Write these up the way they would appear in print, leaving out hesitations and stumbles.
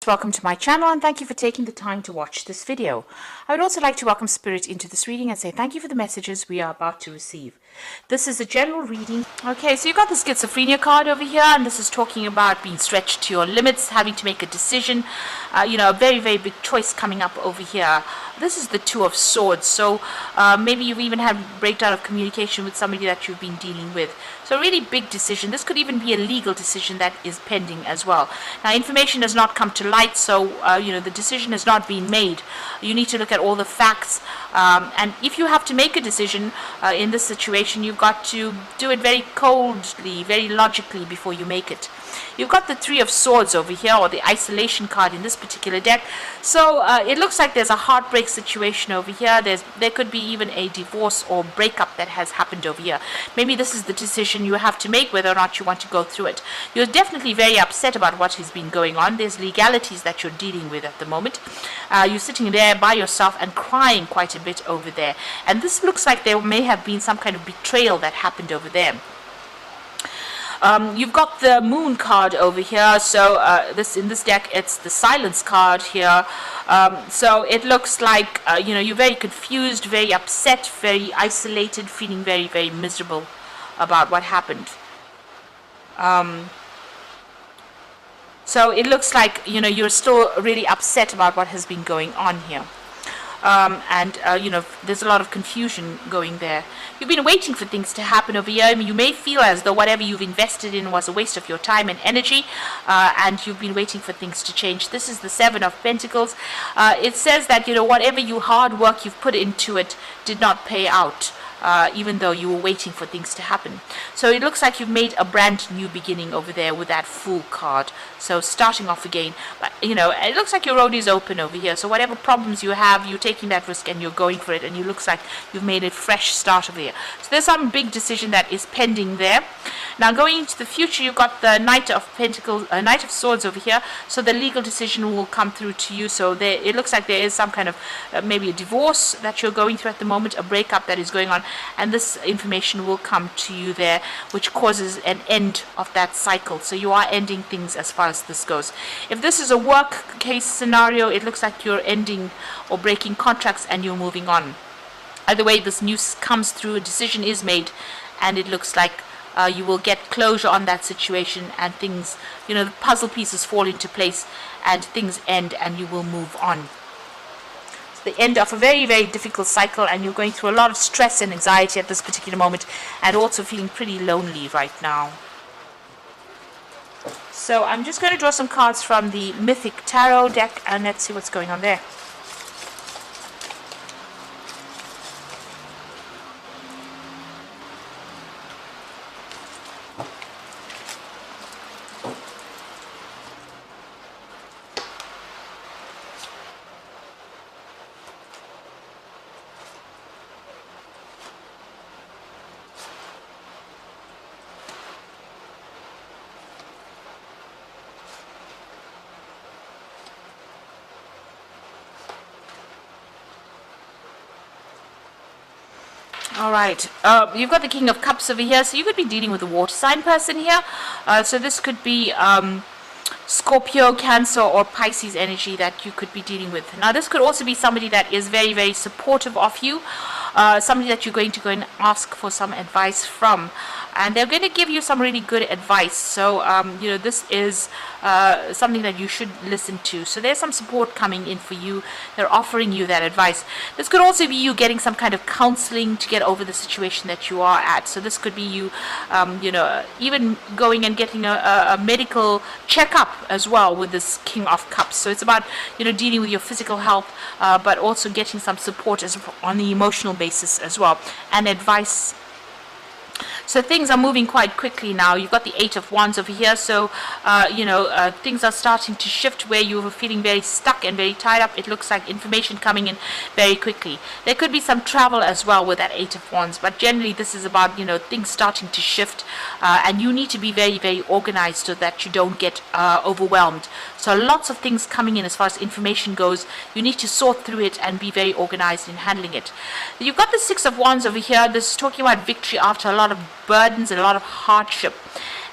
Welcome to my channel and thank you for taking the time to watch this video. I would also like to welcome Spirit into this reading and say thank you for the messages we are about to receive. This is a general reading. Okay, so you've got the schizophrenia card over here, and this is talking about being stretched to your limits, having to make a decision, a very, very big choice coming up over here. This is the Two of Swords, so maybe you've even had a breakdown of communication with somebody that you've been dealing with. So a really big decision. This could even be a legal decision that is pending as well. Now, information has not come to light, so the decision has not been made. You need to look at all the facts, and if you have to make a decision in this situation, you've got to do it very coldly, very logically before you make it. You've got the Three of Swords over here, or the isolation card in this particular deck. So it looks like there's a heartbreak situation over here. There could be even a divorce or breakup that has happened over here. Maybe this is the decision you have to make, whether or not you want to go through it. You're definitely very upset about what has been going on. There's legalities that you're dealing with at the moment. You're sitting there by yourself and crying quite a bit over there. And this looks like there may have been some kind of betrayal that happened over there. You've got the Moon card over here, so in this deck it's the Silence card here. So it looks like you're very confused, very upset, very isolated, feeling very, very miserable about what happened. So it looks like you're still really upset about what has been going on here. There's a lot of confusion going there. You've been waiting for things to happen over here. I mean, you may feel as though whatever you've invested in was a waste of your time and energy, and you've been waiting for things to change. This is the Seven of Pentacles. It says that whatever hard work you've put into it did not pay out. Even though you were waiting for things to happen. So it looks like you've made a brand new beginning over there with that Fool card. So starting off again. But, it looks like your road is open over here. So whatever problems you have, you're taking that risk and you're going for it. And it looks like you've made a fresh start over here. So there's some big decision that is pending there. Now going into the future, you've got the Knight of Pentacles, Knight of Swords over here. So the legal decision will come through to you. So it looks like there is some kind of maybe a divorce that you're going through at the moment, a breakup that is going on. And this information will come to you there, which causes an end of that cycle. So you are ending things as far as this goes. If this is a work case scenario, it looks like you're ending or breaking contracts and you're moving on. Either way, this news comes through, a decision is made, and it looks like you will get closure on that situation, and things, the puzzle pieces fall into place and things end and you will move on. The end of a very, very difficult cycle, and you're going through a lot of stress and anxiety at this particular moment, and also feeling pretty lonely right now. So I'm just going to draw some cards from the Mythic Tarot deck, and let's see what's going on there. Alright, you've got the King of Cups over here, so you could be dealing with a water sign person here. So this could be Scorpio, Cancer, or Pisces energy that you could be dealing with. Now this could also be somebody that is very, very supportive of you, somebody that you're going to go and ask for some advice from. And they're going to give you some really good advice. So, this is something that you should listen to. So there's some support coming in for you. They're offering you that advice. This could also be you getting some kind of counseling to get over the situation that you are at. So this could be you, even going and getting a medical checkup as well with this King of Cups. So it's about, dealing with your physical health, but also getting some support on the emotional basis as well, and advice. So things are moving quite quickly now. You've got the Eight of Wands over here. So, things are starting to shift where you were feeling very stuck and very tied up. It looks like information coming in very quickly. There could be some travel as well with that Eight of Wands. But generally, this is about, things starting to shift. And you need to be very, very organized so that you don't get overwhelmed. So lots of things coming in as far as information goes. You need to sort through it and be very organized in handling it. You've got the Six of Wands over here. This is talking about victory after a lot of burdens and a lot of hardship.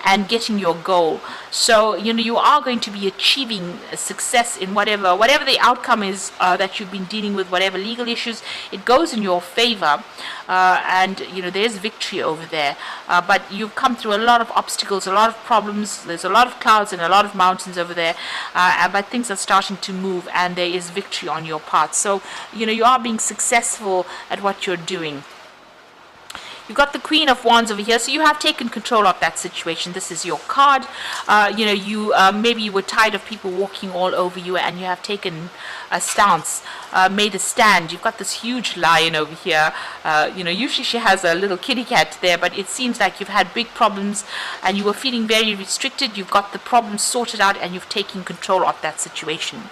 and getting your goal. So you are going to be achieving success in whatever the outcome is that you've been dealing with, whatever legal issues. It goes in your favor, and there's victory over there. But you've come through a lot of obstacles, a lot of problems. There's a lot of clouds and a lot of mountains over there, but things are starting to move, and there is victory on your part. So you are being successful at what you're doing. You've got the Queen of Wands over here, so you have taken control of that situation. This is your card. Maybe you were tired of people walking all over you, and you have taken a stance, made a stand. You've got this huge lion over here. Usually she has a little kitty cat there, but it seems like you've had big problems, and you were feeling very restricted. You've got the problem sorted out, and you've taken control of that situation.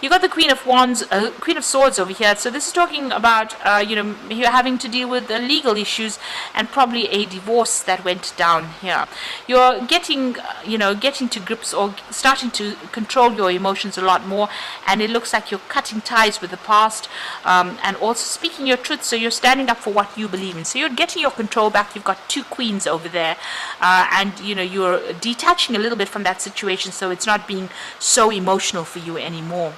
You've got the Queen of Wands, Queen of Swords over here. So this is talking about, you're having to deal with the legal issues and probably a divorce that went down here. You're getting to grips or starting to control your emotions a lot more, and it looks like you're cutting ties with the past, and also speaking your truth. So you're standing up for what you believe in. So you're getting your control back. You've got two queens over there, and you're detaching a little bit from that situation, so it's not being so emotional for you anymore.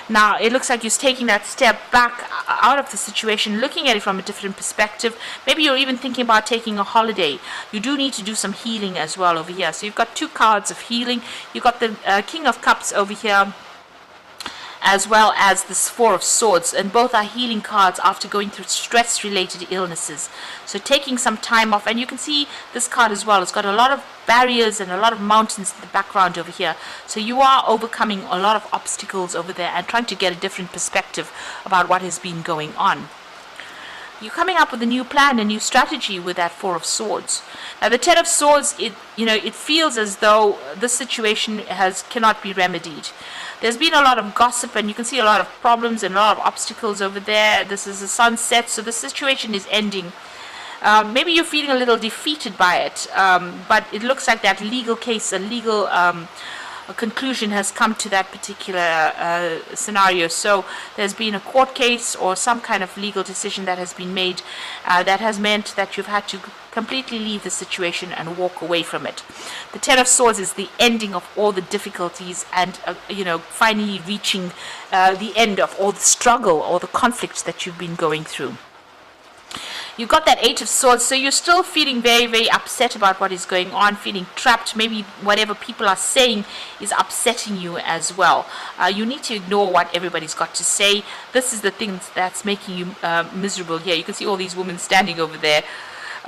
Now, it looks like you're taking that step back out of the situation, looking at it from a different perspective. Maybe you're even thinking about taking a holiday. You do need to do some healing as well over here. So you've got two cards of healing. You've got the King of Cups over here, as well as this Four of Swords, and both are healing cards after going through stress-related illnesses. So taking some time off, and you can see this card as well. It's got a lot of barriers and a lot of mountains in the background over here. So you are overcoming a lot of obstacles over there and trying to get a different perspective about what has been going on. You're coming up with a new plan, a new strategy with that Four of Swords. Now, the Ten of Swords, it feels as though this situation cannot be remedied. There's been a lot of gossip, and you can see a lot of problems and a lot of obstacles over there. This is a sunset, so the situation is ending. Maybe you're feeling a little defeated by it, but it looks like that legal case, a legal conclusion has come to that particular scenario. So there's been a court case or some kind of legal decision that has been made that has meant that you've had to completely leave the situation and walk away from it. The Ten of Swords is the ending of all the difficulties, and finally reaching the end of all the struggle or the conflicts that you've been going through. You've got that Eight of Swords, so you're still feeling very, very upset about what is going on, feeling trapped. Maybe whatever people are saying is upsetting you as well. You need to ignore what everybody's got to say. This is the thing that's making you miserable here. You can see all these women standing over there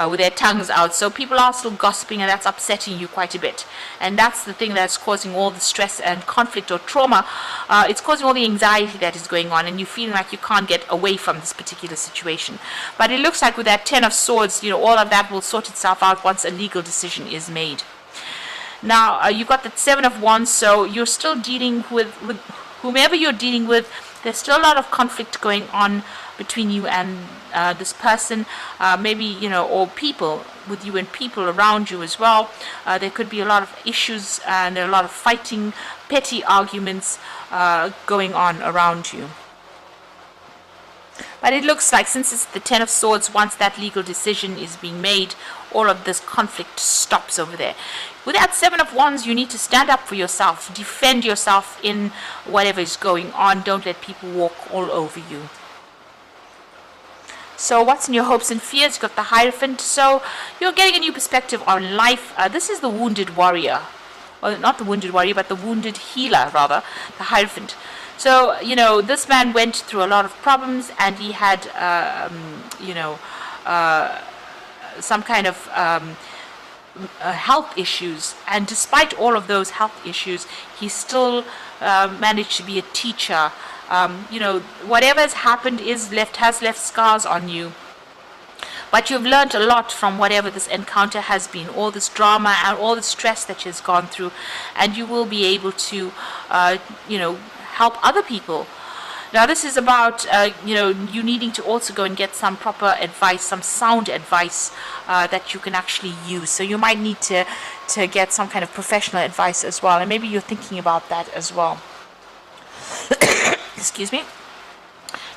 with their tongues out. So people are still gossiping, and that's upsetting you quite a bit. And that's the thing that's causing all the stress and conflict or trauma. It's causing all the anxiety that is going on, and you're feeling like you can't get away from this particular situation. But it looks like with that Ten of Swords, all of that will sort itself out once a legal decision is made. Now, you've got the Seven of Wands, so you're still dealing with whomever you're dealing with. There's still a lot of conflict going on between you and this person, maybe, or people with you and people around you as well. There could be a lot of issues and a lot of fighting, petty arguments going on around you. But it looks like, since it's the Ten of Swords, once that legal decision is being made, all of this conflict stops over there. With that Seven of Wands, you need to stand up for yourself, defend yourself in whatever is going on. Don't let people walk all over you. So what's in your hopes and fears? You've got the Hierophant. So you're getting a new perspective on life. This is the Wounded Warrior. Well, not the Wounded Warrior, but the Wounded Healer, rather, the Hierophant. So, this man went through a lot of problems, and he had, some kind of health issues. And despite all of those health issues, he still managed to be a teacher. Whatever has happened has left scars on you. But you've learned a lot from whatever this encounter has been, all this drama and all the stress that you've gone through, and you will be able to, help other people. Now, this is about, you needing to also go and get some proper advice, some sound advice that you can actually use. So you might need to get some kind of professional advice as well, and maybe you're thinking about that as well. Excuse me.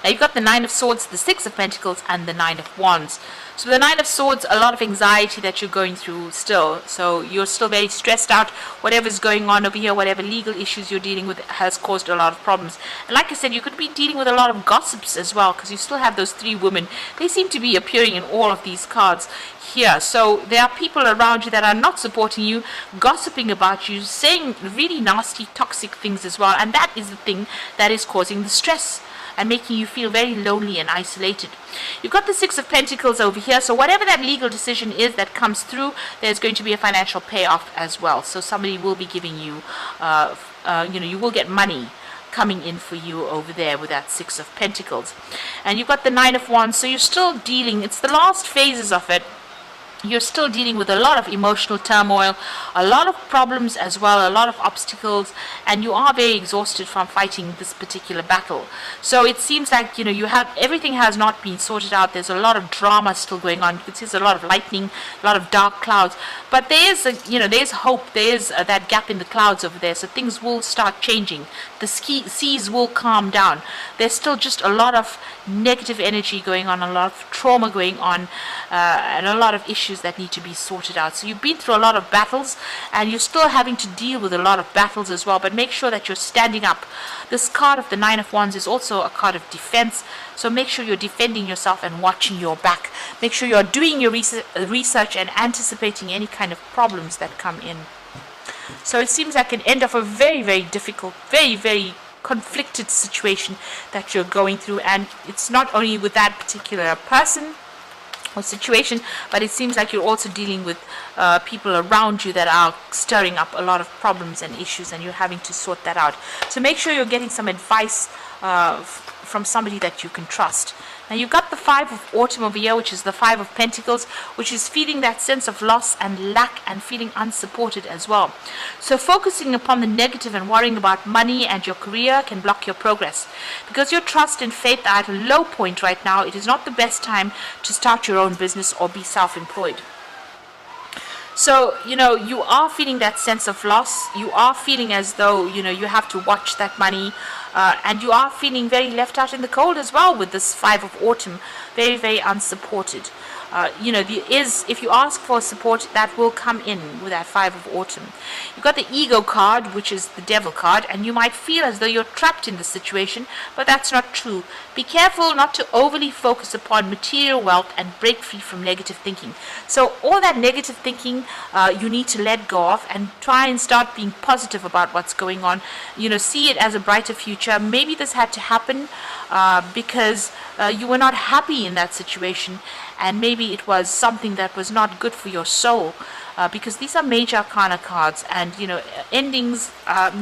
Now you've got the Nine of Swords, the Six of Pentacles, and the Nine of Wands. So the Nine of Swords, a lot of anxiety that you're going through still. So you're still very stressed out. Whatever's going on over here, whatever legal issues you're dealing with has caused a lot of problems. And like I said, you could be dealing with a lot of gossips as well, because you still have those three women. They seem to be appearing in all of these cards here. So there are people around you that are not supporting you, gossiping about you, saying really nasty, toxic things as well. And that is the thing that is causing the stress and making you feel very lonely and isolated. You've got the Six of Pentacles over here, so whatever that legal decision is that comes through, there's going to be a financial payoff as well. So somebody will be giving you, you will get money coming in for you over there with that Six of Pentacles. And you've got the Nine of Wands, so you're still dealing, it's the last phases of it. You're still dealing with a lot of emotional turmoil, a lot of problems as well, a lot of obstacles, and you are very exhausted from fighting this particular battle. So it seems like, you have everything has not been sorted out. There's a lot of drama still going on. You can see there's a lot of lightning, a lot of dark clouds, but there's there's hope. There's that gap in the clouds over there. So things will start changing. The seas will calm down. There's still just a lot of negative energy going on, a lot of trauma going on, and a lot of issues that need to be sorted out. So you've been through a lot of battles, and you're still having to deal with a lot of battles as well, but make sure that you're standing up. This card of the Nine of Wands is also a card of defense, so make sure you're defending yourself and watching your back. Make sure you're doing your research and anticipating any kind of problems that come in. So it seems like an end of a very, very difficult, very, very conflicted situation that you're going through, and it's not only with that particular person or situation, but it seems like you're also dealing with people around you that are stirring up a lot of problems and issues, and you're having to sort that out. So make sure you're getting some advice from somebody that you can trust. Now you've got the Five of Autumn over here, which is the Five of Pentacles, which is feeling that sense of loss and lack and feeling unsupported as well. So focusing upon the negative and worrying about money and your career can block your progress. Because your trust and faith are at a low point right now, it is not the best time to start your own business or be self-employed. So, you are feeling that sense of loss. You are feeling as though, you have to watch that money. And you are feeling very left out in the cold as well with this Five of Autumn. Very, very unsupported. If you ask for support, that will come in with that Five of Autumn. You've got the Ego card, which is the Devil card, and you might feel as though you're trapped in the situation, but that's not true. Be careful not to overly focus upon material wealth and break free from negative thinking. So all that negative thinking, you need to let go of and try and start being positive about what's going on. See it as a brighter future. Maybe this had to happen because you were not happy in that situation, and maybe it was something that was not good for your soul, because these are major arcana cards, and endings,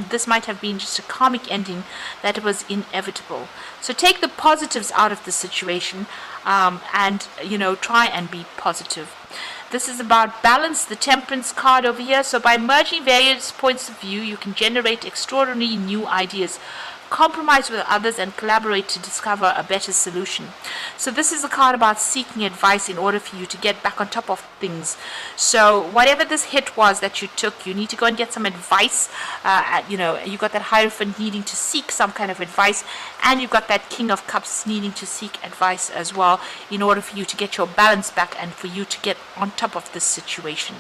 this might have been just a karmic ending that was inevitable. So take the positives out of the situation, and try and be positive. This is about balance, the Temperance card over here. So by merging various points of view, you can generate extraordinary new ideas, compromise with others, and collaborate to discover a better solution. So this is a card about seeking advice in order for you to get back on top of things. So whatever this hit was that you took, you need to go and get some advice. You've got that Hierophant needing to seek some kind of advice, and you've got that King of Cups needing to seek advice as well in order for you to get your balance back and for you to get on top of this situation.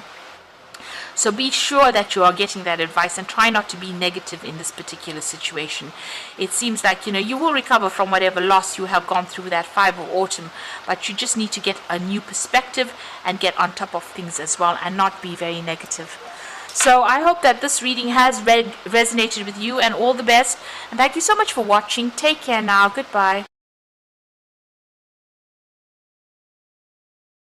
So be sure that you are getting that advice and try not to be negative in this particular situation. It seems like, you will recover from whatever loss you have gone through that Five of Autumn, but you just need to get a new perspective and get on top of things as well and not be very negative. So I hope that this reading has resonated with you, and all the best. And thank you so much for watching. Take care now. Goodbye.